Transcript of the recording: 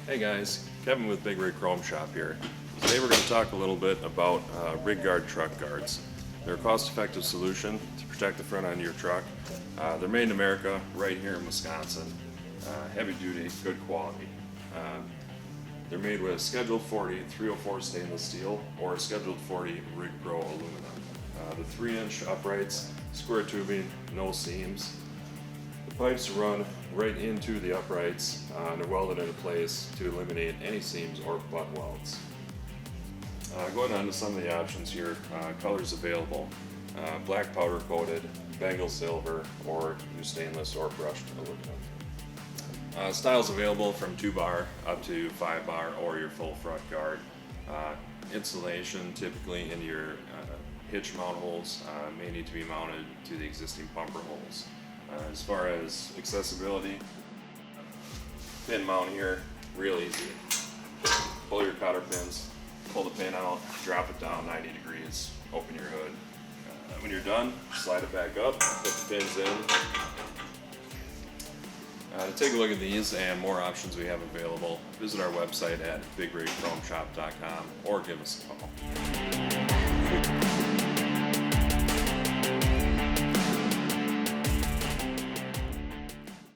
Hey guys, Kevin with Big Rig Chrome Shop here. Today we're going to talk a little bit about RigGuard Truck Guards. They're a cost-effective solution to protect the front end of your truck. They're made in America, right here in Wisconsin. Heavy duty, good quality. They're made with Scheduled 40 304 stainless steel or Scheduled 40 Rig Pro aluminum. The 3-inch uprights, square tubing, no seams. The pipes run right into the uprights and they're welded into place to eliminate any seams or butt welds. Going on to some of the options here, colors available, black powder coated, Bengal silver, or new stainless or brushed aluminum. Styles available from 2-bar up to 5-bar or your full front guard. Installation typically into your hitch mount holes may need to be mounted to the existing bumper holes. As far as accessibility, pin mount here, real easy. Pull your cotter pins, pull the pin out, drop it down 90 degrees, open your hood. When you're done, slide it back up, put the pins in. To take a look at these and more options we have available, visit our website at bigrigchromeshop.com or give us a call.